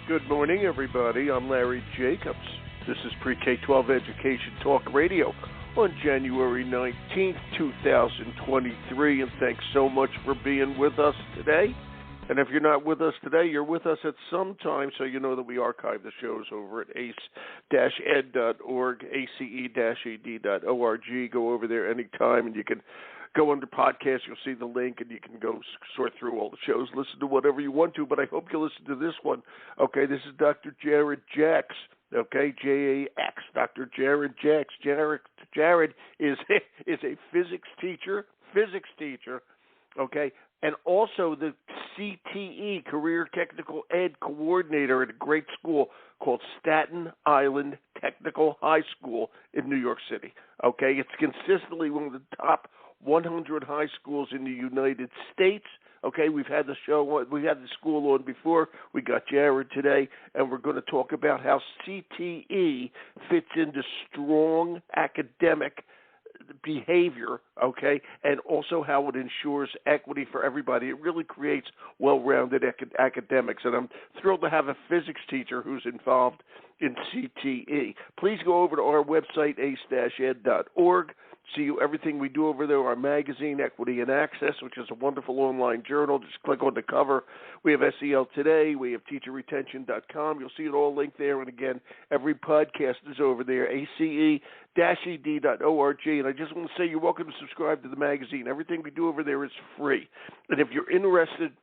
Good morning, everybody. I'm Larry Jacobs. This is Pre-K-12 Education Talk Radio on January 19th, 2023, and thanks so much for being with us today. And if you're not with us today, you're with us at some time, so you know that we archive the shows over at ace-ed.org, ace-ed.org. Go over there anytime, and you can go under podcasts. You'll see the link, and you can go sort through all the shows, listen to whatever you want to, but I hope you listen to this one. Okay, this is Dr. Jared Jacks, okay, J-A-X, Dr. Jared Jacks. Jared is a physics teacher, okay, and also the CTE, Career Technical Ed Coordinator at a great school called Staten Island Technical High School in New York City. Okay, it's consistently one of the top 100 high schools in the United States. Okay, we've had the school on before. We got Jared today, and we're going to talk about how CTE fits into strong academic behavior, okay, and also how it ensures equity for everybody. It really creates well-rounded academics, and I'm thrilled to have a physics teacher who's involved in CTE. Please go over to our website, ace-ed.org. See everything we do over there, our magazine, Equity and Access, which is a wonderful online journal. Just click on the cover. We have SEL Today. We have teacherretention.com. You'll see it all linked there. And, again, every podcast is over there, ace-ed.org. And I just want to say you're welcome to subscribe to the magazine. Everything we do over there is free. And if you're interested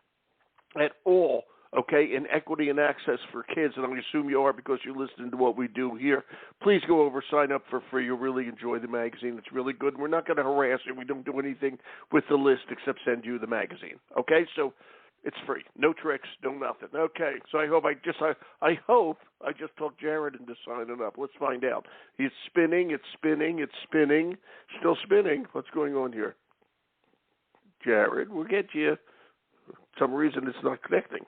at all, okay, in equity and access for kids, and I assume you are because you're listening to what we do here, please go over, sign up for free. You'll really enjoy the magazine. It's really good. We're not going to harass you. We don't do anything with the list except send you the magazine, okay? So it's free. No tricks, no nothing. Okay, so I hope I just talked Jared into signing up. Let's find out. It's spinning. Still spinning. What's going on here? Jared, we'll get you. For some reason it's not connecting.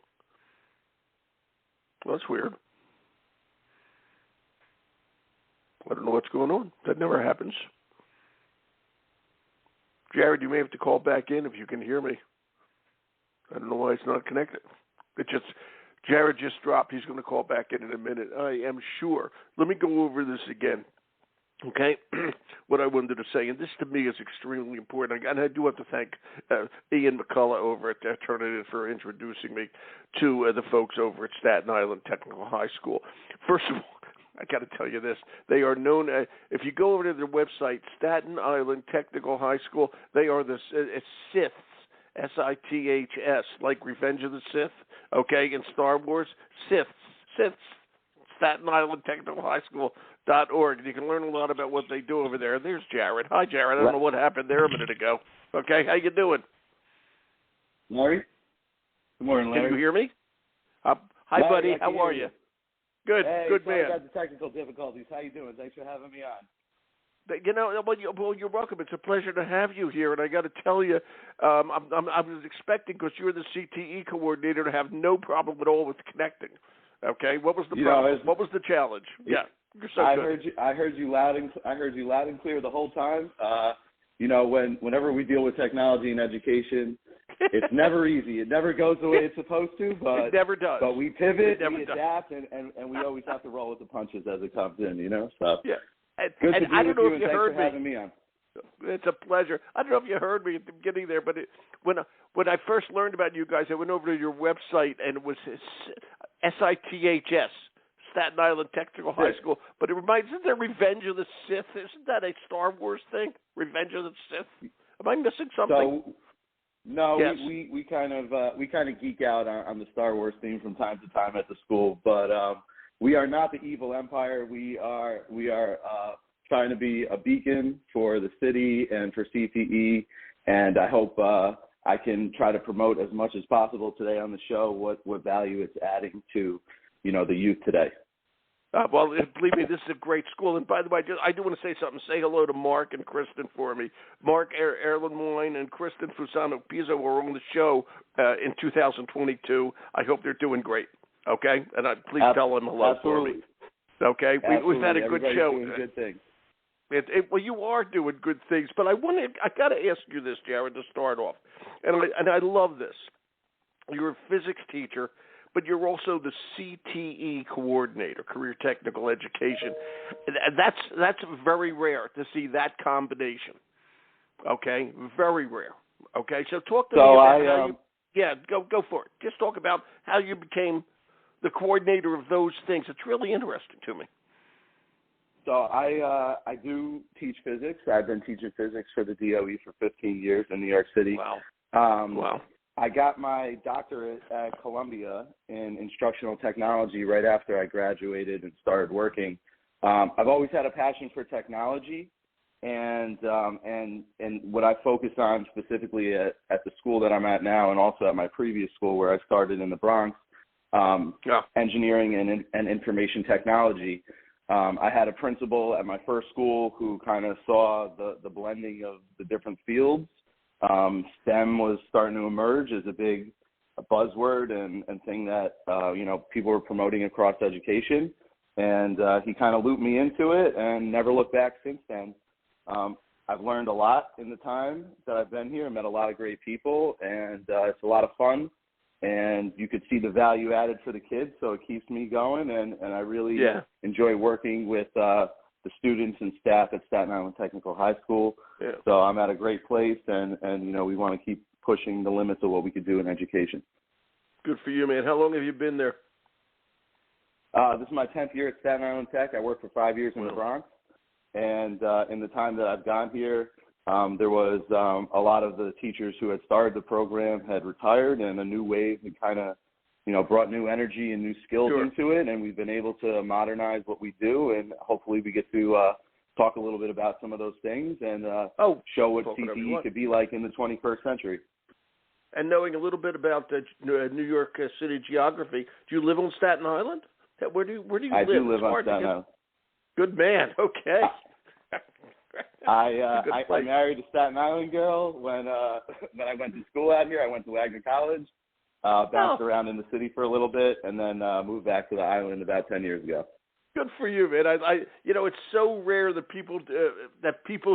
Well, that's weird. I don't know what's going on. That never happens. Jared, you may have to call back in if you can hear me. I don't know why it's not connected. Jared just dropped. He's going to call back in a minute, I am sure. Let me go over this again. Okay, what I wanted to say, and this to me is extremely important, and I do have to thank Ian McCullough over at Turnitin for introducing me to the folks over at Staten Island Technical High School. First of all, I got to tell you this. They are known, if you go over to their website, Staten Island Technical High School, they are the Siths, S-I-T-H-S, like Revenge of the Sith, okay, in Star Wars, Siths, Staten Island Technical High School.org. You can learn a lot about what they do over there. There's Jared. Hi, Jared. I don't know what happened there a minute ago. Okay, how you doing? Larry? Good morning, Larry. Can you hear me? Hi, Larry, buddy. How are you? Good, hey, good man. I got the technical difficulties. How you doing? Thanks for having me on. You know, well, you're welcome. It's a pleasure to have you here, and I got to tell you, I was expecting, because you're the CTE coordinator, to have no problem at all with connecting. Okay, what was the problem? What was the challenge? Yeah, you're so good. I heard you loud and clear the whole time. Whenever we deal with technology and education, it's never easy. It never goes the way it's supposed to, but it never does. But we pivot, we adapt, and we always have to roll with the punches as it comes in. So yeah. Good to be I don't with know you, if you and heard thanks for having me on. It's a pleasure. I don't know if you heard me at the beginning there, but when I first learned about you guys, I went over to your website, and it was SITHS, Staten Island Technical High School. But isn't there Revenge of the Sith? Isn't that a Star Wars thing? Revenge of the Sith? Am I missing something? So, no, yes. we kind of geek out on the Star Wars theme from time to time at the school, but we are not the evil empire. We are trying to be a beacon for the city and for CTE, and I hope I can try to promote as much as possible today on the show what value it's adding to, the youth today. Well, believe me, this is a great school. And by the way, I do want to say something. Say hello to Mark and Kristen for me. Mark Erlenmoyne and Kristen Fusano-Pizzo were on the show in 2022. I hope they're doing great. Okay? And please tell them hello for me. Okay? We've had a good show. Doing good things. Well, you are doing good things, but I got to ask you this, Jared, to start off. And I love this. You're a physics teacher, but you're also the CTE Coordinator, Career Technical Education. And that's very rare to see that combination. Okay, very rare. Okay, so talk to me about how you. Yeah, go for it. Just talk about how you became the coordinator of those things. It's really interesting to me. So I do teach physics. I've been teaching physics for the DOE for 15 years in New York City. Wow. Wow. I got my doctorate at Columbia in instructional technology right after I graduated and started working. I've always had a passion for technology, and what I focused on specifically at the school that I'm at now, and also at my previous school where I started in the Bronx, engineering and information technology. I had a principal at my first school who kind of saw the blending of the different fields. STEM was starting to emerge as a big buzzword and thing that, people were promoting across education. And he kind of looped me into it and never looked back since then. I've learned a lot in the time that I've been here. I met a lot of great people, and it's a lot of fun. And you could see the value added for the kids, so it keeps me going. And I really enjoy working with the students and staff at Staten Island Technical High School. Yeah. So I'm at a great place, and we want to keep pushing the limits of what we could do in education. Good for you, man. How long have you been there? This is my 10th year at Staten Island Tech. I worked for 5 years in the Bronx. And in the time that I've gone here, there was a lot of the teachers who had started the program had retired, and a new wave had kind of, brought new energy and new skills into it. And we've been able to modernize what we do, and hopefully we get to talk a little bit about some of those things and show what CTE could be like in the 21st century. And knowing a little bit about New York City geography, do you live on Staten Island? Where do you live? I do live on Staten Island. Good man. Okay. I married a Staten Island girl when I went to school out here. I went to Wagner College, bounced around in the city for a little bit, and then moved back to the island about 10 years ago. Good for you, man. It's so rare that people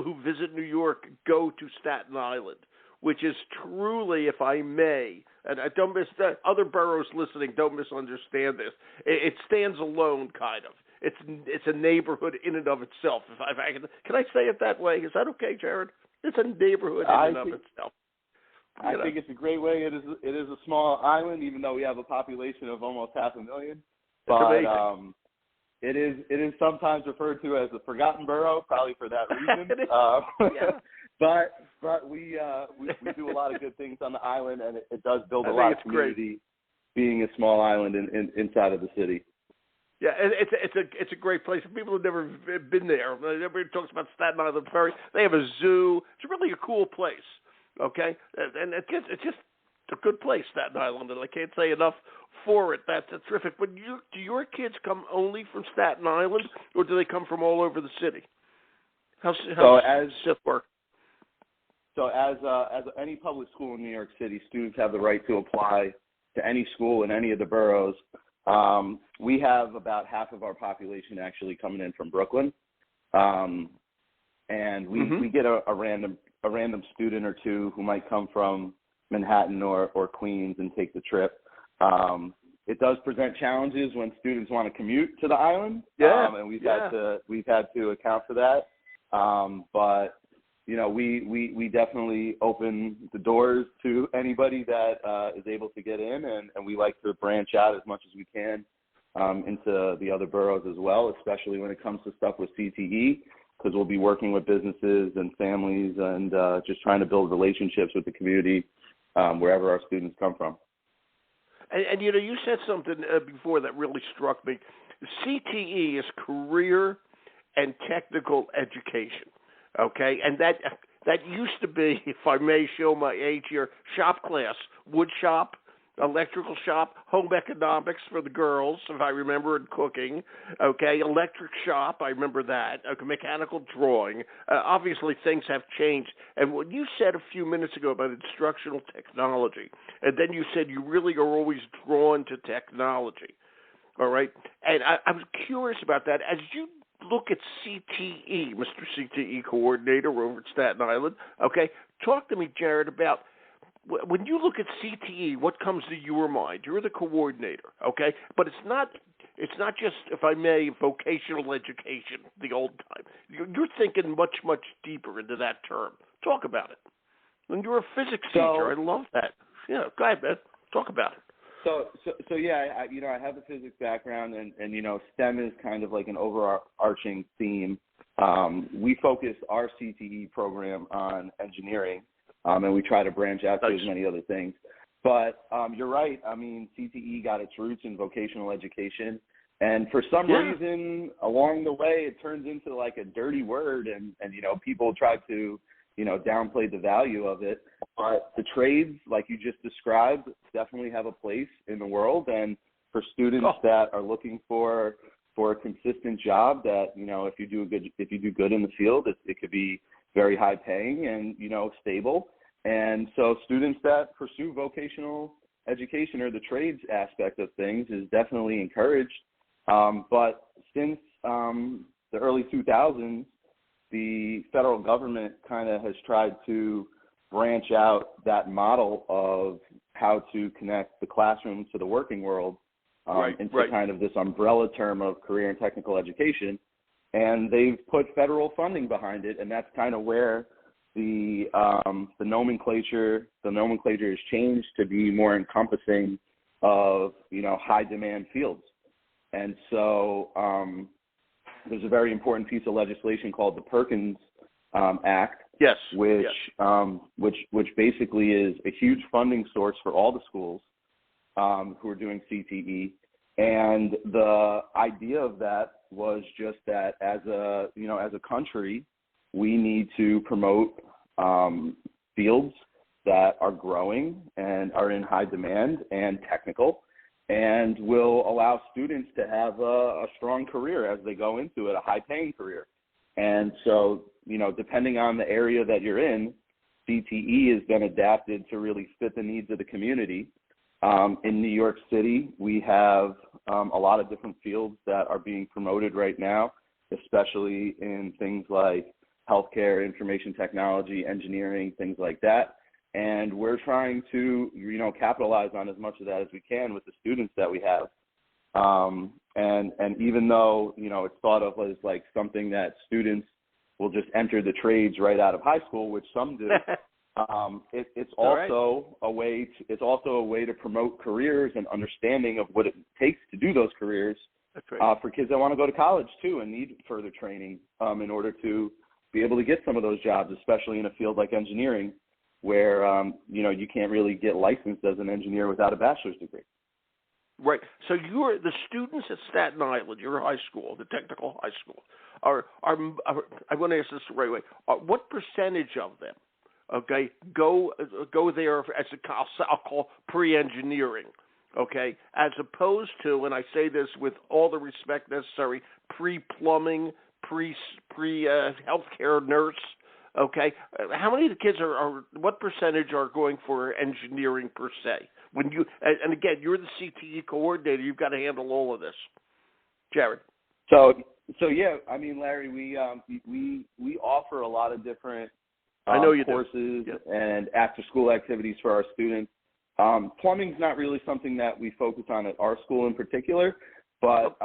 who visit New York go to Staten Island, which is truly, if I may, and I don't other boroughs listening don't misunderstand this. It stands alone, kind of. It's a neighborhood in and of itself. If I can I say it that way? Is that okay, Jared? It's a neighborhood in and of itself. I think it's a great way. It is a small island, even though we have a population of almost 500,000. But it is sometimes referred to as the forgotten borough, probably for that reason. But we do a lot of good things on the island, and it does build a lot of community, being a small island inside of the city. Yeah, it's a great place. People who've never been there, everybody talks about Staten Island Ferry. They have a zoo. It's really a cool place, okay? And it's just a good place, Staten Island, and I can't say enough for it. That's terrific. But do your kids come only from Staten Island, or do they come from all over the city? How does it work? So as any public school in New York City, students have the right to apply to any school in any of the boroughs. We have about half of our population actually coming in from Brooklyn, and we get a random student or two who might come from Manhattan or Queens and take the trip. It does present challenges when students want to commute to the island, and we've had to account for that. But we definitely open the doors to anybody that is able to get in, and we like to branch out as much as we can into the other boroughs as well, especially when it comes to stuff with CTE, because we'll be working with businesses and families and just trying to build relationships with the community wherever our students come from. And you said something before that really struck me. CTE is career and technical education. Okay, and that used to be, if I may show my age here, shop class, wood shop, electrical shop, home economics for the girls, if I remember, and cooking. Okay, electric shop, I remember that. Okay, mechanical drawing. Obviously, things have changed. And what you said a few minutes ago about instructional technology, and then you said you really are always drawn to technology. All right, and I was curious about that. As you look at CTE, Mr. CTE Coordinator over at Staten Island. Okay, talk to me, Jared, about when you look at CTE, what comes to your mind? You're the coordinator, okay? But it's not just, if I may, vocational education, the old time. You're thinking much, much deeper into that term. Talk about it. And you're a physics teacher. I love that. Yeah, go ahead, man. Talk about it. So yeah, I have a physics background, and STEM is kind of like an overarching theme. We focus our CTE program on engineering, and we try to branch out to as many other things. But you're right. I mean, CTE got its roots in vocational education, and for some reason along the way, it turns into like a dirty word, and people try to downplay the value of it. But the trades, like you just described, definitely have a place in the world. And for students that are looking for a consistent job, that if you do good in the field, it could be very high paying and stable. And so students that pursue vocational education or the trades aspect of things is definitely encouraged. But since the early 2000s, the federal government kind of has tried to branch out that model of how to connect the classroom to the working world into kind of this umbrella term of career and technical education. And they've put federal funding behind it, and that's kind of where the nomenclature has changed to be more encompassing of high demand fields. And so there's a very important piece of legislation called the Perkins Act, which basically is a huge funding source for all the schools who are doing CTE. And the idea of that was just that as a country, we need to promote fields that are growing and are in high demand and technical, and will allow students to have a strong career as they go into it, a high-paying career. And so, depending on the area that you're in, CTE has been adapted to really fit the needs of the community. In New York City, we have a lot of different fields that are being promoted right now, especially in things like healthcare, information technology, engineering, things like that. And we're trying to, capitalize on as much of that as we can with the students that we have. And even though, it's thought of as like something that students will just enter the trades right out of high school, which some do, it's also a way to promote careers and understanding of what it takes to do those careers. That's right. For kids that want to go to college too and need further training in order to be able to get some of those jobs, especially in a field like engineering, where you can't really get licensed as an engineer without a bachelor's degree. Right. So you're the students at Staten Island, your high school, the technical high school, are I want to ask this the right way. What percentage of them, go there as I'll call pre-engineering, as opposed to, and I say this with all the respect necessary, pre-plumbing, pre-healthcare nurse. How many of the kids are what percentage are going for engineering per se? When you and again, you're the CTE coordinator, you've got to handle all of this, Jared. So yeah, I mean, Larry, we offer a lot of different courses and after school activities for our students. Plumbing's not really something that we focus on at our school in particular, but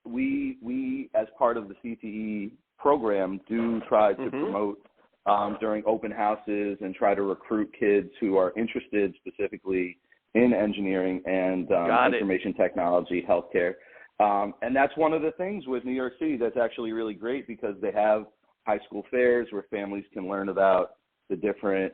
we as part of the CTE program do try to promote during open houses and try to recruit kids who are interested specifically in engineering and information technology, healthcare. And that's one of the things with New York City that's actually really great, because they have high school fairs where families can learn about the different,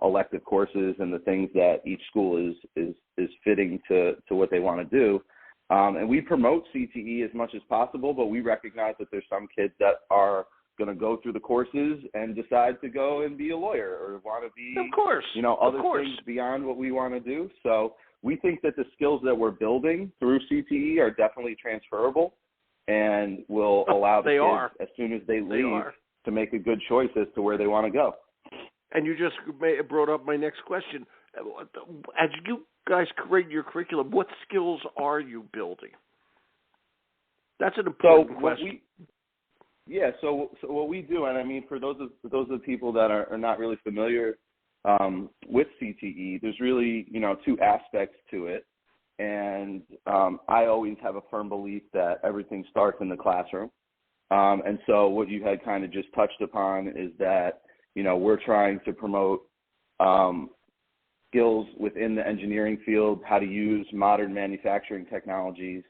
elective courses and the things that each school is fitting to what they want to do. And we promote CTE as much as possible, but we recognize that there's some kids that are going to go through the courses and decide to go and be a lawyer or want to be, other things beyond what we want to do. So we think that the skills that we're building through CTE are definitely transferable and will allow the kids, as soon as they leave, to make a good choice as to where they want to go. And you just brought up my next question. As you guys create your curriculum, what skills are you building? That's an important question. So what we do, and I mean, for those of the people that are not really familiar with CTE, there's really, two aspects to it. And I always have a firm belief that everything starts in the classroom. And so what you had kind of just touched upon is that, we're trying to promote skills within the engineering field, how to use modern manufacturing technologies,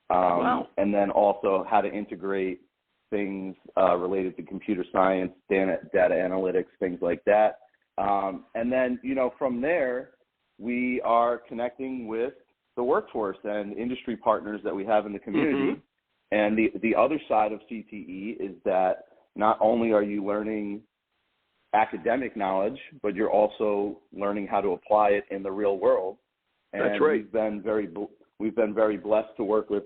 and then also how to integrate things related to computer science, data analytics, things like that. And then, from there, we are connecting with the workforce and industry partners that we have in the community. And the other side of CTE is that not only are you learning academic knowledge, but you're also learning how to apply it in the real world. And that's right. We've been very blessed to work with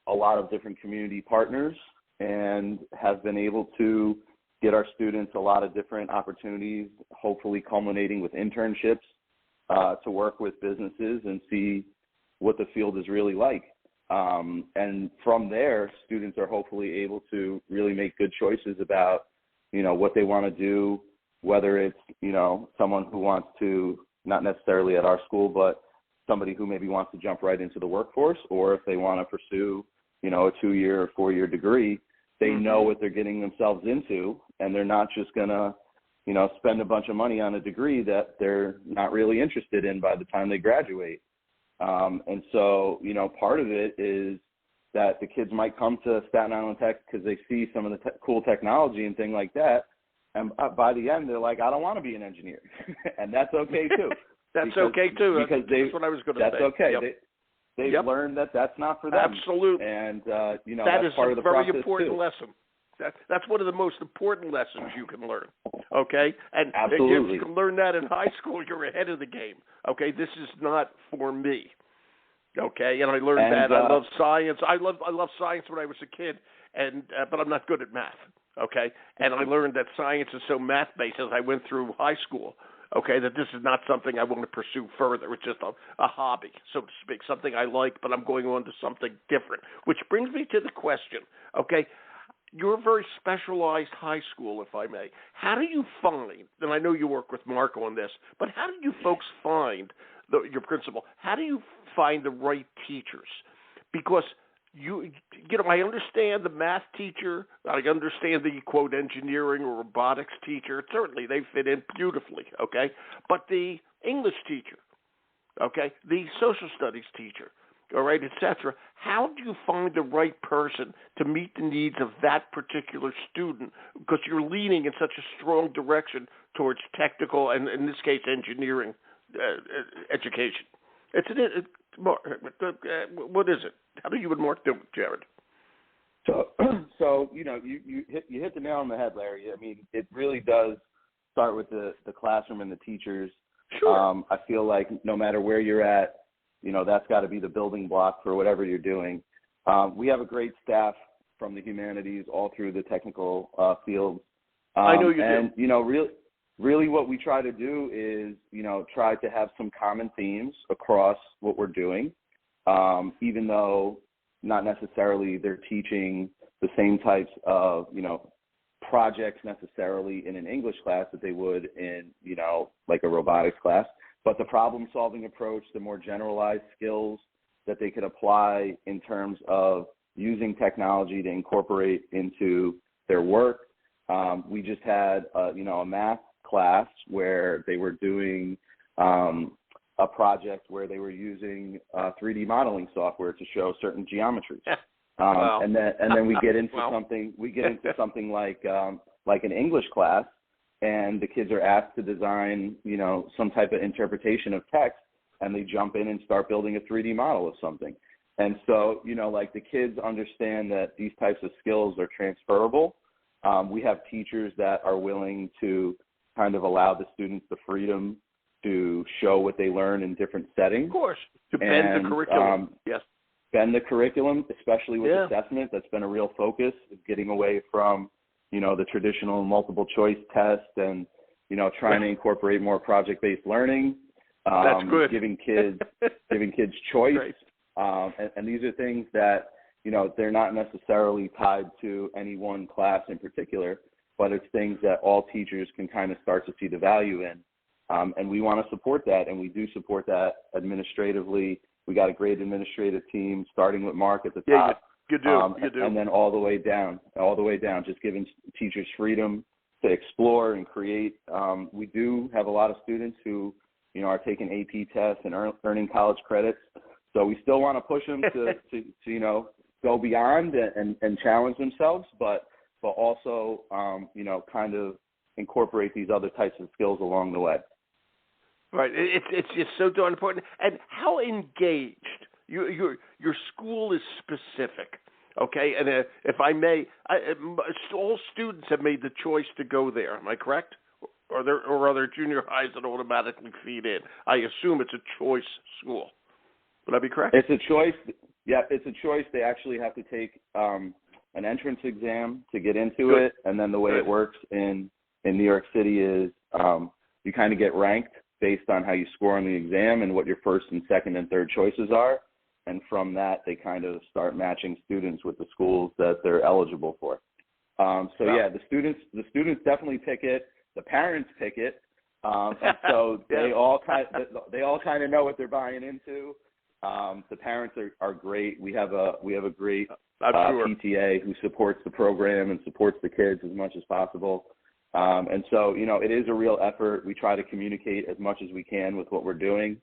a lot of different community partners and have been able to get our students a lot of different opportunities, hopefully culminating with internships to work with businesses and see what the field is really like. And from there, students are hopefully able to really make good choices about, what they want to do, whether it's, someone who wants to, not necessarily at our school, but somebody who maybe wants to jump right into the workforce, or if they want to pursue, a 2-year or 4-year degree, they know what they're getting themselves into, and they're not just going to, spend a bunch of money on a degree that they're not really interested in by the time they graduate. And so, part of it is that the kids might come to Staten Island Tech because they see some of the cool technology and things like that. And by the end, they're like, I don't want to be an engineer. And that's okay, too. That's okay, too. Because that's what I was going to say. That's okay. Yep. They've learned that that's not for them. Absolutely. And, that that's is part of the very process, important too. lesson. That's one of the most important lessons you can learn, okay? And Absolutely. if you can learn that in high school, you're ahead of the game, okay? This is not for me, okay? And I learned that. I love science. I love science when I was a kid, but I'm not good at math, okay? And I learned that science is so math-based as I went through high school, okay, that this is not something I want to pursue further. It's just a hobby, so to speak, something I like, but I'm going on to something different, which brings me to the question, okay? You're a very specialized high school, if I may. How do you find, and I know you work with Mark on this, but how do you folks find, your principal, how do you find the right teachers? Because, I understand the math teacher, I understand the, quote, engineering or robotics teacher. Certainly, they fit in beautifully, okay? But the English teacher, okay, the social studies teacher, all right, et cetera. How do you find the right person to meet the needs of that particular student? Because you're leaning in such a strong direction towards technical and, in this case, engineering education. What is it? How do you and Mark do it, Jared? So you hit the nail on the head, Larry. I mean, it really does start with the classroom and the teachers. Sure. I feel like no matter where you're at, that's got to be the building block for whatever you're doing. We have a great staff from the humanities all through the technical fields. I know you do. And, really what we try to do is, try to have some common themes across what we're doing, even though not necessarily they're teaching the same types of, projects necessarily in an English class that they would in, like a robotics class. But the problem-solving approach, the more generalized skills that they could apply in terms of using technology to incorporate into their work. We just had, a math class where they were doing a project where they were using 3D modeling software to show certain geometries. Wow. And then we get into wow. something like an English class. And the kids are asked to design, some type of interpretation of text, and they jump in and start building a 3D model of something. And so, the kids understand that these types of skills are transferable. We have teachers that are willing to kind of allow the students the freedom to show what they learn in different settings. Of course, to bend the curriculum. Yes. Bend the curriculum, especially with assessment. That's been a real focus, is getting away from the traditional multiple choice test and, trying to incorporate more project-based learning. That's good. Giving kids choice. Right. And these are things that, they're not necessarily tied to any one class in particular, but it's things that all teachers can kind of start to see the value in. And we want to support that, and we do support that administratively. We got a great administrative team, starting with Mark at the top. You do. And then all the way down, just giving teachers freedom to explore and create. We do have a lot of students who, are taking AP tests and earning college credits. So we still want to push them to go beyond and challenge themselves, but also, kind of incorporate these other types of skills along the way. Right. It's just so darn important. And how engaged your school is specific. Okay. And if I may, all students have made the choice to go there. Am I correct? Or are there junior highs that automatically feed in? I assume it's a choice school. Would I be correct? It's a choice. Yeah, it's a choice. They actually have to take an entrance exam to get into Good. it, and then the way it works in New York City is you kind of get ranked based on how you score on the exam and what your first and second and third choices are, and from that they kind of start matching students with the schools that they're eligible for. Yeah, the students definitely pick it. The parents pick it. So they all kind of know what they're buying into. The parents are great. We have a great PTA who supports the program and supports the kids as much as possible. And so, it is a real effort. We try to communicate as much as we can with what we're doing.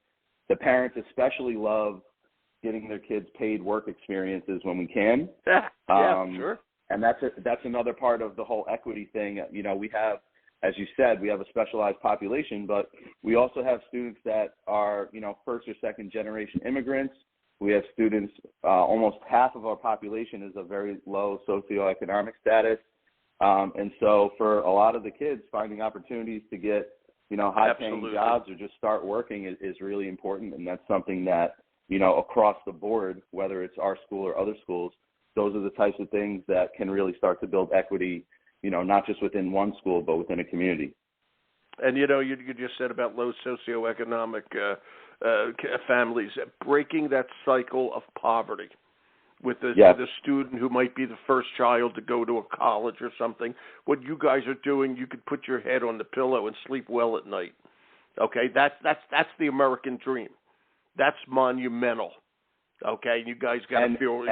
The parents especially love getting their kids paid work experiences when we can. Sure. And that's another part of the whole equity thing. We have, as you said, we have a specialized population, but we also have students that are, first or second generation immigrants. We have students, almost half of our population is a very low socioeconomic status. And so for a lot of the kids, finding opportunities to get, high-paying jobs or just start working is really important. And that's something that, across the board, whether it's our school or other schools, those are the types of things that can really start to build equity, not just within one school, but within a community. And, you just said about low socioeconomic families, breaking that cycle of poverty with the student who might be the first child to go to a college or something. What you guys are doing, you could put your head on the pillow and sleep well at night. Okay, that's the American dream. That's monumental. Okay, you guys got to feel.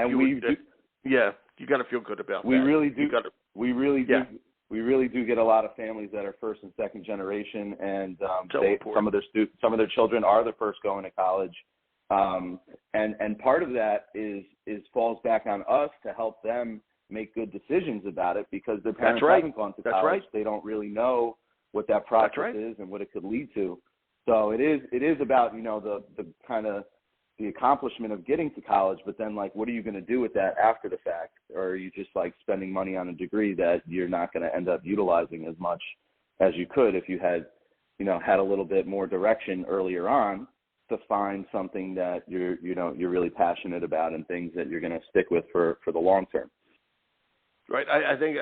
You got to feel good about that. We really do. We really do get a lot of families that are first and second generation, and some of their children are the first going to college. And part of that is falls back on us to help them make good decisions about it, because their parents haven't gone to college. Right. They don't really know what that process is and what it could lead to. So it is about, the kind of the accomplishment of getting to college, but then what are you going to do with that after the fact? Or are you just spending money on a degree that you're not going to end up utilizing as much as you could if you had, had a little bit more direction earlier on to find something that you're really passionate about and things that you're going to stick with for the long term. Right. I think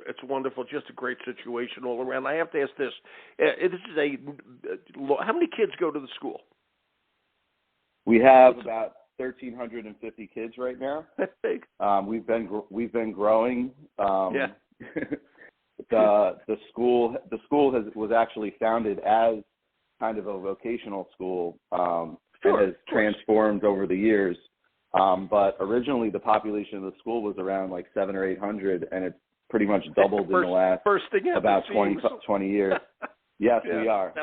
it's wonderful. Just a great situation all around. I have to ask this: how many kids go to the school? We have about 1,350 kids right now. That's big. We've been growing. The school was actually founded as kind of a vocational school, and has transformed over the years. But originally the population of the school was around 700 or 800, and it's pretty much doubled in the last about 20 years. Yes, we are.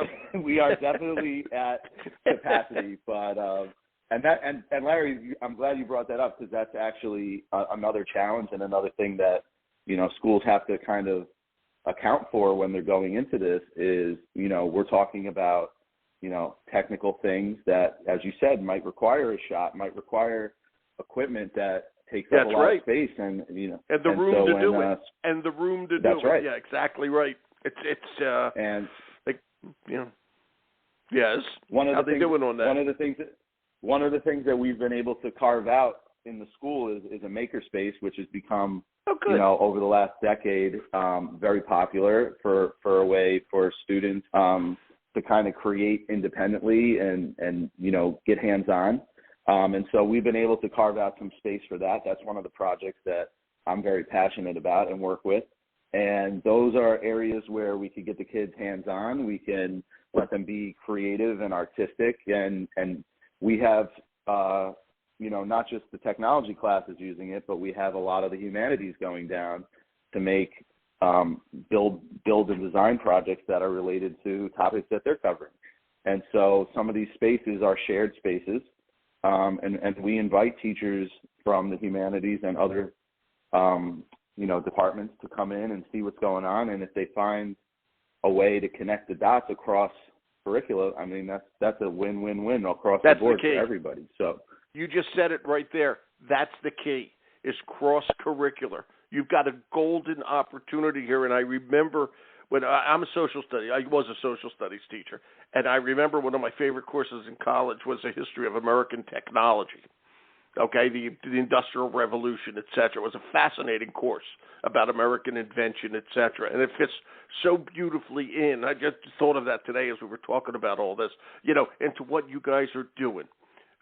We are definitely at capacity, but and Larry, I'm glad you brought that up, because that's actually another challenge and another thing that schools have to kind of account for when they're going into this is we're talking about technical things that, as you said, might require a shop, might require equipment that takes up a lot of space, and the room to do it. That's right. Yeah, exactly right. It's yes. How they doing on that? One of the things that we've been able to carve out in the school is a maker space, which has become over the last decade very popular for a way for students to kind of create independently and get hands on. And so we've been able to carve out some space for that. That's one of the projects that I'm very passionate about and work with. And those are areas where we could get the kids hands on. We can let them be creative and artistic. And we have, not just the technology classes using it, but we have a lot of the humanities going down to make build and design projects that are related to topics that they're covering. And so some of these spaces are shared spaces, and we invite teachers from the humanities and other, departments to come in and see what's going on. And if they find a way to connect the dots across curricula, I mean, that's a win-win-win across the board for everybody. So you just said it right there. That's the key, is cross-curricular. You've got a golden opportunity here, and I remember when I was a social studies teacher, and I remember one of my favorite courses in college was the history of American technology. Okay, the Industrial Revolution, et cetera. It was a fascinating course about American invention, et cetera, and it fits so beautifully in. I just thought of that today as we were talking about all this, into what you guys are doing.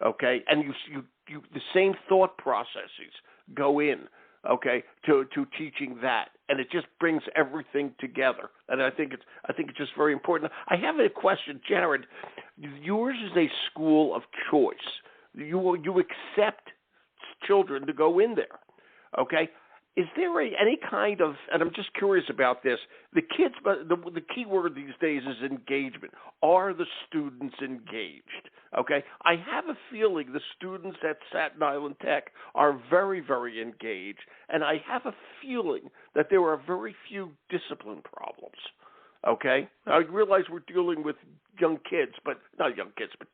Okay, and you the same thought processes go in, okay, to teaching that, and it just brings everything together. And I think it's just very important. I have a question, Jared. Yours is a school of choice. You accept children to go in there, okay? Is there any kind of, and I'm just curious about this, the kids, the key word these days is engagement. Are the students engaged? Okay, I have a feeling the students at Staten Island Tech are very, very engaged, and I have a feeling that there are very few discipline problems. Okay, I realize we're dealing with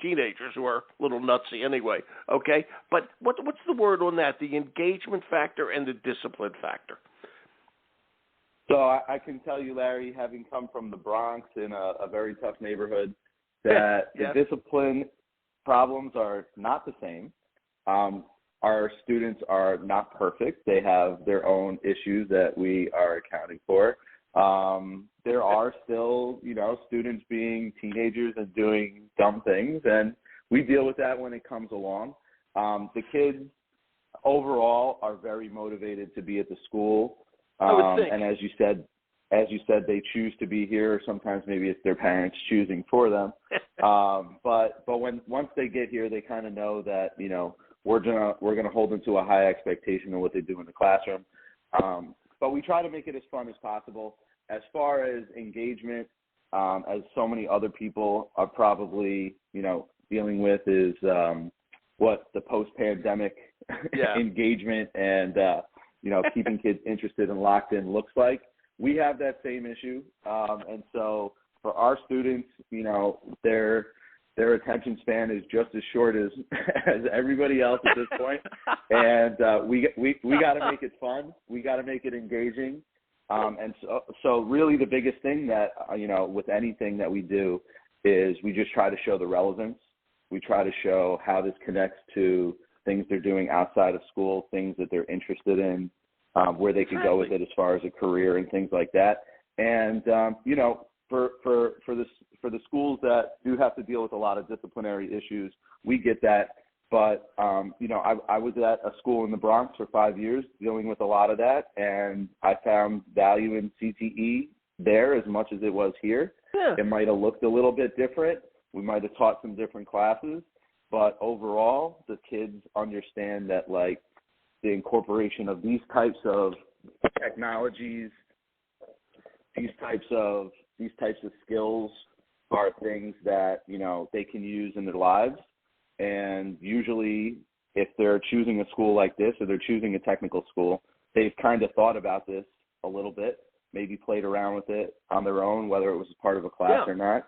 teenagers who are a little nutsy anyway. Okay, but what's the word on that? The engagement factor and the discipline factor. So I can tell you, Larry, having come from the Bronx in a very tough neighborhood, that the discipline problems are not the same. Our students are not perfect. They have their own issues that we are accounting for. There are still, students being teenagers and doing dumb things, and we deal with that when it comes along. The kids overall are very motivated to be at the school. And as you said, they choose to be here, or sometimes maybe it's their parents choosing for them. But once they get here, they kind of know that, we're gonna hold them to a high expectation of what they do in the classroom. But we try to make it as fun as possible. As far as engagement, as so many other people are probably, dealing with, is what the post-pandemic engagement and, keeping kids interested and locked in looks like. We have that same issue. And so for our students, their attention span is just as short as everybody else at this point. And we got to make it fun. We got to make it engaging. And so really the biggest thing that, with anything that we do is we just try to show the relevance. We try to show how this connects to things they're doing outside of school, things that they're interested in, where they could go with it as far as a career and things like that. And, for the schools that do have to deal with a lot of disciplinary issues, we get that. But, I was at a school in the Bronx for 5 years dealing with a lot of that, and I found value in CTE there as much as it was here. Yeah. It might have looked a little bit different. We might have taught some different classes, but overall, the kids understand that, like, the incorporation of these types of technologies, these types of skills are things that, they can use in their lives. And usually if they're choosing a school like this, or they're choosing a technical school, they've kind of thought about this a little bit, maybe played around with it on their own, whether it was part of a class or not.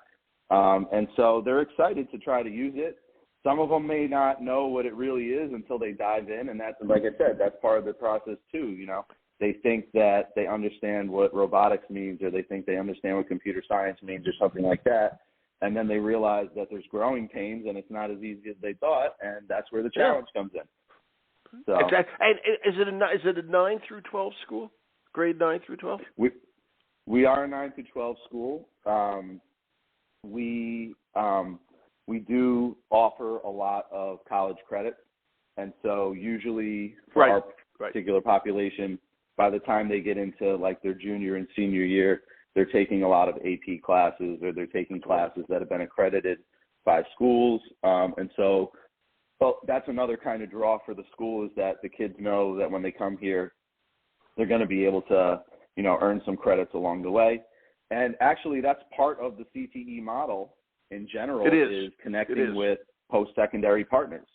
And so they're excited to try to use it. Some of them may not know what it really is until they dive in. And that's, like I said, that's part of the process too. They think that they understand what robotics means, or they think they understand what computer science means, or something like that. And then they realize that there's growing pains, and it's not as easy as they thought, and that's where the challenge comes in. So, exactly. And is it a 9 through 12 school? Grade 9 through 12? We are a 9 through 12 school. We do offer a lot of college credit, and so usually for our particular population, by the time they get into like their junior and senior year, they're taking a lot of AP classes, or they're taking classes that have been accredited by schools. And so that's another kind of draw for the school, is that the kids know that when they come here, they're going to be able to, earn some credits along the way. And actually, that's part of the CTE model in general, is connecting with post-secondary partners.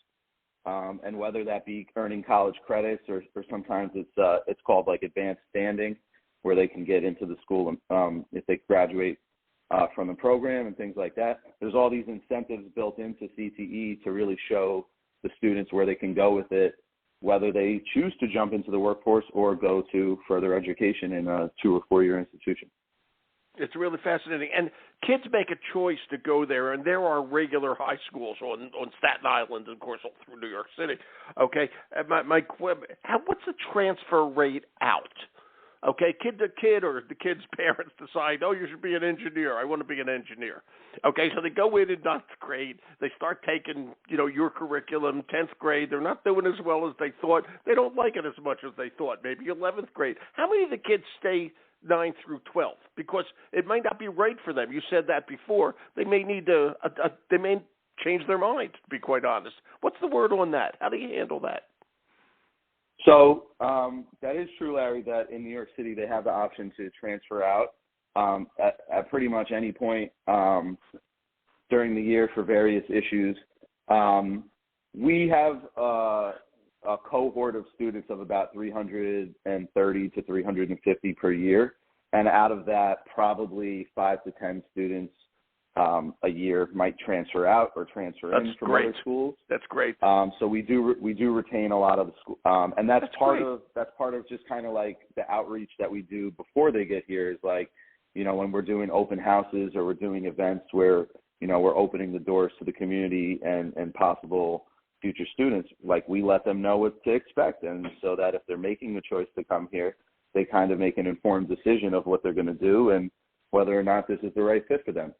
And whether that be earning college credits, or sometimes it's called like advanced standing, where they can get into the school if they graduate from the program and things like that. There's all these incentives built into CTE to really show the students where they can go with it, whether they choose to jump into the workforce or go to further education in a 2 or 4 year institution. It's really fascinating. And kids make a choice to go there, and there are regular high schools on Staten Island, and, of course, all through New York City. Okay? What's the transfer rate out? Okay, kid to kid, or the kid's parents decide, oh, you should be an engineer. I want to be an engineer. Okay, so they go in 9th grade. They start taking, your curriculum. 10th grade, they're not doing as well as they thought. They don't like it as much as they thought. Maybe 11th grade. How many of the kids stay 9th through 12th? Because it might not be right for them. You said that before. They may need they may change their mind, to be quite honest. What's the word on that? How do you handle that? So that is true, Larry, that in New York City they have the option to transfer out at pretty much any point during the year for various issues. We have a cohort of students of about 330 to 350 per year, and out of that, probably 5 to 10 students a year might transfer out or transfer in from other schools. That's great. So we do retain a lot of the school, and that's part of just kind of like the outreach that we do before they get here. Is like, when we're doing open houses or we're doing events where we're opening the doors to the community and possible future students, like we let them know what to expect, and so that if they're making the choice to come here, they kind of make an informed decision of what they're going to do and whether or not this is the right fit for them.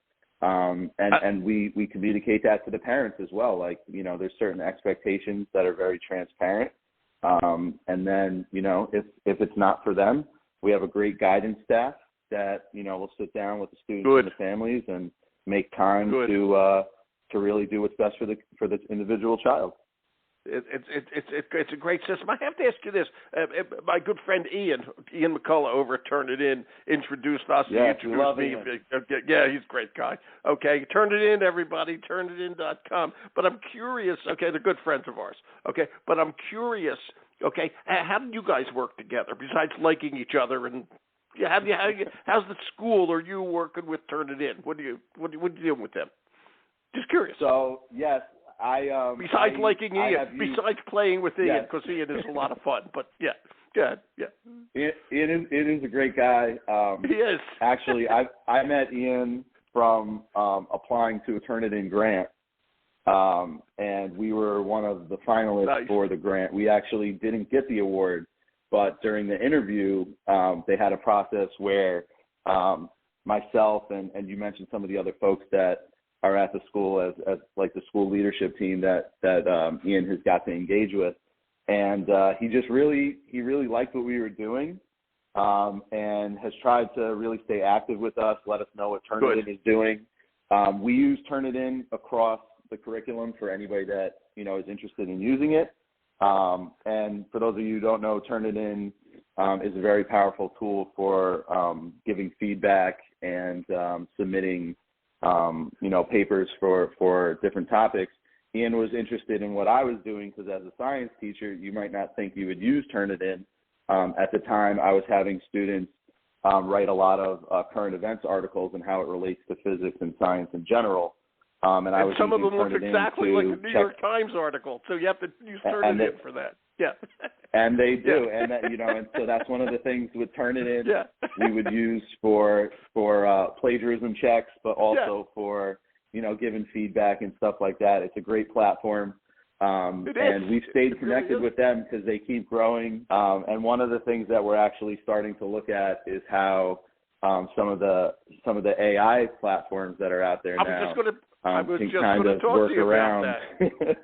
And we communicate that to the parents as well. Like, there's certain expectations that are very transparent. And then, if it's not for them, we have a great guidance staff that, will sit down with the students and the families and make time to really do what's best for the individual child. It's a great system. I have to ask you this. My good friend Ian McCullough over at Turnitin introduced us. Yes, he introduced me. Yeah, he's a great guy. Okay, Turnitin, everybody, turnitin.com. But I'm curious. Okay, they're good friends of ours. Okay, but I'm curious. Okay, how do you guys work together besides liking each other? And how's the school or you working with Turnitin? What are you doing with them? Just curious. So yes. Besides liking Ian, besides playing with Ian, because Ian is a lot of fun. But yeah. Ian is a great guy. He is. Actually, I met Ian from applying to a Turnitin grant, and we were one of the finalists for the grant. We actually didn't get the award, but during the interview, they had a process where myself and you mentioned some of the other folks that are at the school as like the school leadership team that Ian has got to engage with. And he really liked what we were doing and has tried to really stay active with us, let us know what Turnitin is doing. We use Turnitin across the curriculum for anybody that, is interested in using it. And for those of you who don't know, Turnitin is a very powerful tool for giving feedback and submitting papers for different topics. Ian was interested in what I was doing because as a science teacher, you might not think you would use Turnitin. At the time, I was having students write a lot of current events articles and how it relates to physics and science in general. And I was some of them look Turnitin exactly like a New York Times article, so you have to use Turnitin for that. Yeah. And they do, and that, and so that's one of the things with Turnitin we would use for plagiarism checks, but also for giving feedback and stuff like that. It's a great platform, and we've stayed connected with them because they keep growing. And one of the things that we're actually starting to look at is how some of the AI platforms that are out there now. I was just going to talk to you about that.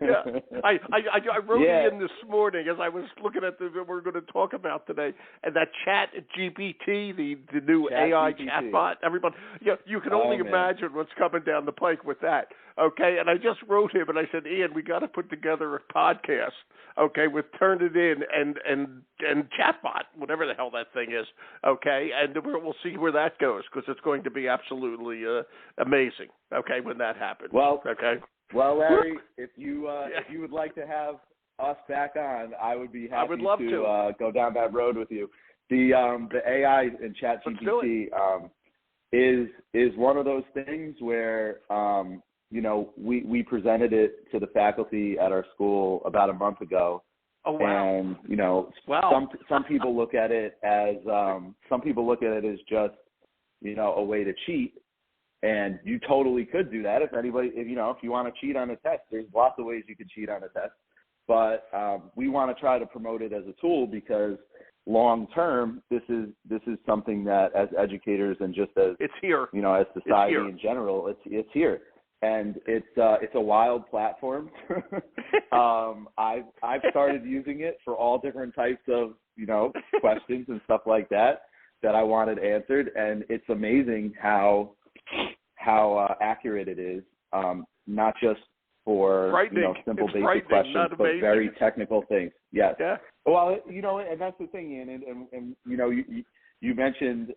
Yeah, I wrote it in this morning as I was looking at what we're going to talk about today, and that Chat GPT, the new AI chatbot. Everybody, you can only imagine what's coming down the pike with that. Okay, and I just wrote him and I said, Ian, we got to put together a podcast, okay, with Turnitin and chatbot, whatever the hell that thing is, okay, and we'll see where that goes because it's going to be absolutely amazing, okay, when that happens. Well, okay. Well, Larry, if you would like to have us back on, I would be happy to go down that road with you. The AI and ChatGPT is one of those things where we presented it to the faculty at our school about a month ago. Oh, wow. And some people look at it as just a way to cheat. And you totally could do that if you want to cheat on a test. There's lots of ways you could cheat on a test. But we want to try to promote it as a tool because long term, this is something that as educators and just as it's here, as society in general, it's here. And it's a wild platform. I've started using it for all different types of questions and stuff like that I wanted answered, and it's amazing how accurate it is. Not just for simple basic questions, but very technical things. Yes. Yeah. Well, and that's the thing, Ian, and you mentioned.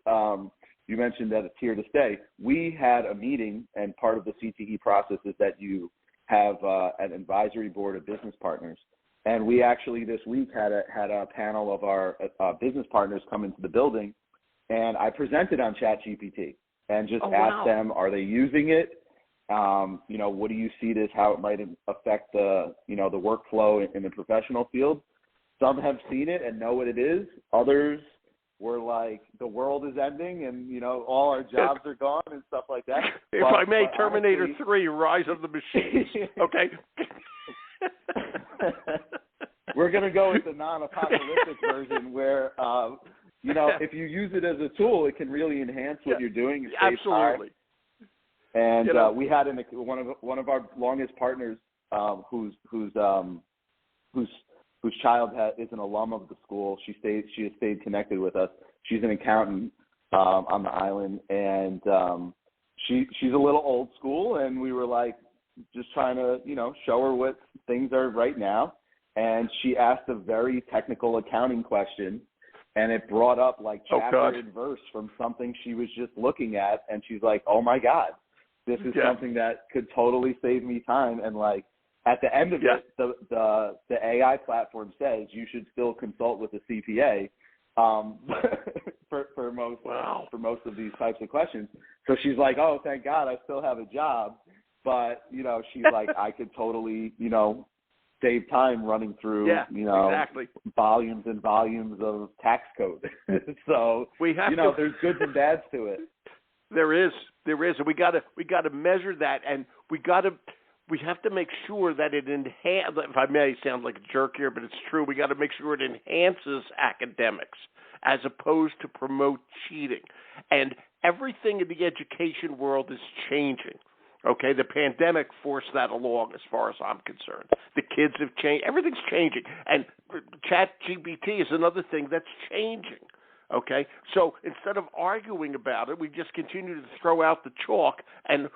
You mentioned that it's here to stay. We had a meeting, and part of the CTE process is that you have an advisory board of business partners. And we actually this week had a panel of our business partners come into the building, and I presented on ChatGPT and just asked them, are they using it? What do you see how it might affect the workflow in the professional field? Some have seen it and know what it is. Others were like, the world is ending and, all our jobs are gone and stuff like that. If I may, Terminator 3, Rise of the Machines. Okay. We're going to go with the non-apocalyptic version where, if you use it as a tool, it can really enhance what you're doing. Absolutely. And we had one of our longest partners whose child is an alum of the school. She has stayed connected with us. She's an accountant on the island, and she's a little old school. And we were like, just trying to show her what things are right now. And she asked a very technical accounting question, and it brought up like chapter and verse from something she was just looking at, and she's like, "Oh my God, this is something that could totally save me time." And like, at the end of it, the AI platform says you should still consult with a CPA for most of these types of questions. So she's like, "Oh, thank God, I still have a job." But she's like, "I could totally save time running through volumes and volumes of tax code." So we have there's goods and bads to it. There is, and we got to measure that, and we have to make sure that it if I may sound like a jerk here, but it's true. We got to make sure it enhances academics as opposed to promote cheating. And everything in the education world is changing. Okay, the pandemic forced that along as far as I'm concerned. The kids have changed. Everything's changing. And ChatGPT is another thing that's changing. Okay, so instead of arguing about it, we just continue to throw out the chalk and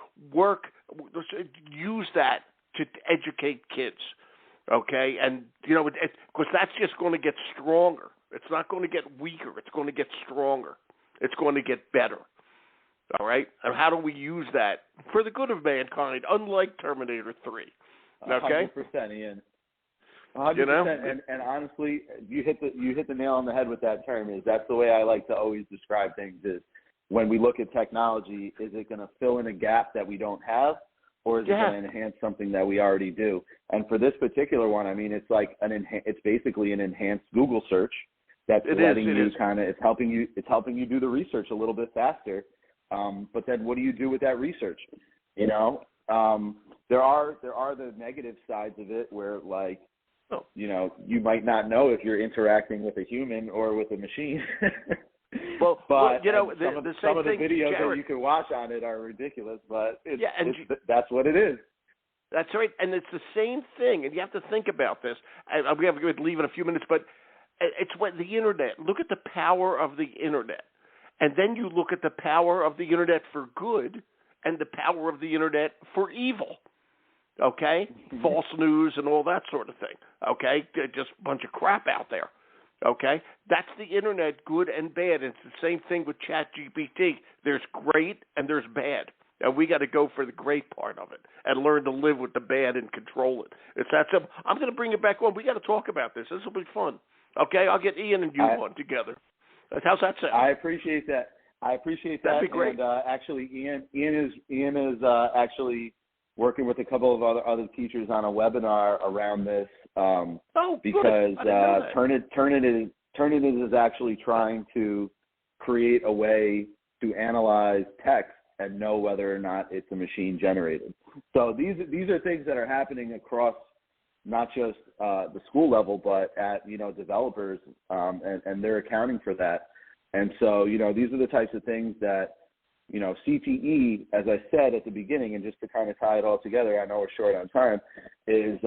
use that to educate kids. Okay, and because that's just going to get stronger. It's not going to get weaker. It's going to get stronger. It's going to get better. All right, and how do we use that for the good of mankind? Unlike Terminator 3. Okay, 100%, Ian. 100%, and honestly, you hit the nail on the head with that term. That's the way I like to always describe things. Is when we look at technology, is it going to fill in a gap that we don't have, or is it going to enhance something that we already do? And for this particular one, I mean, it's like it's basically an enhanced Google search that's it's helping you do the research a little bit faster. But then what do you do with that research? There are the negative sides of it where like, you might not know if you're interacting with a human or with a machine. Well, but you know, some of the videos Jared, that you can watch on it are ridiculous, but that's what it is. That's right, and it's the same thing, and you have to think about this. We have to leave in a few minutes, but it's what the Internet. Look at the power of the Internet, and then you look at the power of the Internet for good and the power of the Internet for evil. Okay? False news and all that sort of thing. Okay? Just a bunch of crap out there. Okay? That's the Internet, good and bad. And it's the same thing with ChatGPT. There's great and there's bad. And we got to go for the great part of it and learn to live with the bad and control it. It's that simple. I'm going to bring it back on. We got to talk about this. This will be fun. Okay? I'll get Ian and you on together. How's that sound? I appreciate that. That'd be great. And actually, Ian is actually working with a couple of other teachers on a webinar around this. Because Turnitin is actually trying to create a way to analyze text and know whether or not it's a machine generated. So these are things that are happening across not just the school level, but at developers, and they're accounting for that. And so these are the types of things that CTE, as I said at the beginning, and just to kind of tie it all together, I know we're short on time, is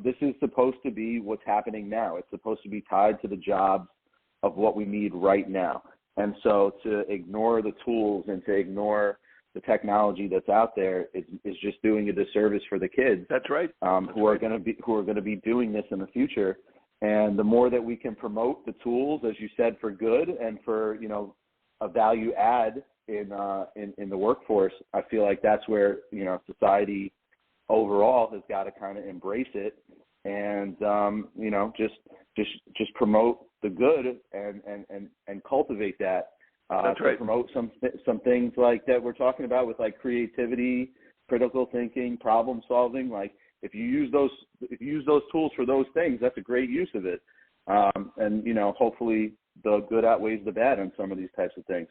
this is supposed to be what's happening now. It's supposed to be tied to the jobs of what we need right now. And so to ignore the tools and to ignore the technology that's out there is just doing a disservice for the kids. That's right. Who are going to be doing this in the future. And the more that we can promote the tools, as you said, for good and for a value add in the workforce, I feel like that's where society overall has got to kind of embrace it and just promote the good and cultivate that. That's right. Promote some things like that we're talking about with like creativity, critical thinking, problem solving. Like if you use those tools for those things, that's a great use of it. And hopefully the good outweighs the bad on some of these types of things.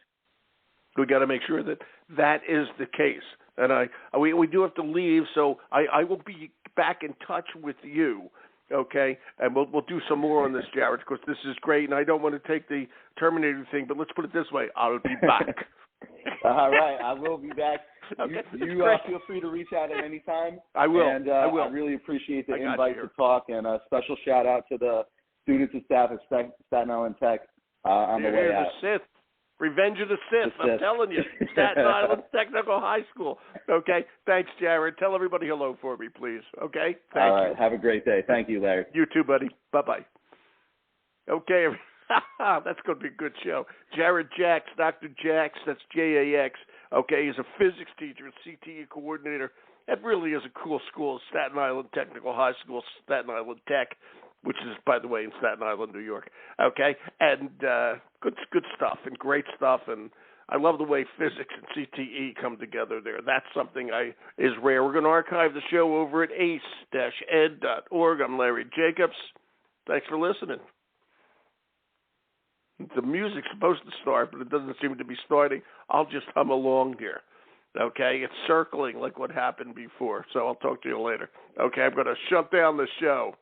We got to make sure that is the case. And we do have to leave, so I will be back in touch with you, okay? And we'll do some more on this, Jared, because this is great, and I don't want to take the Terminator thing, but let's put it this way. I'll be back. All right, I will be back. Okay, you feel free to reach out at any time. I will. And I will. I really appreciate the invite to talk, and a special shout-out to the students and staff at Staten Island Tech on the way out. The Sith. Revenge of the Sith. I'm telling you. Staten Island Technical High School. Okay. Thanks, Jared. Tell everybody hello for me, please. Okay? Thank you. All right. Have a great day. Thank you, Larry. You too, buddy. Bye-bye. Okay. That's going to be a good show. Jared Jacks, Dr. Jacks, that's Jax. Okay, he's a physics teacher and CTE coordinator. That really is a cool school, Staten Island Technical High School, Staten Island Tech, which is, by the way, in Staten Island, New York. Okay, and good stuff and great stuff, and I love the way physics and CTE come together there. That's something is rare. We're going to archive the show over at ace-ed.org. I'm Larry Jacobs. Thanks for listening. The music's supposed to start, but it doesn't seem to be starting. I'll just hum along here. Okay, it's circling like what happened before, so I'll talk to you later. Okay, I'm going to shut down the show.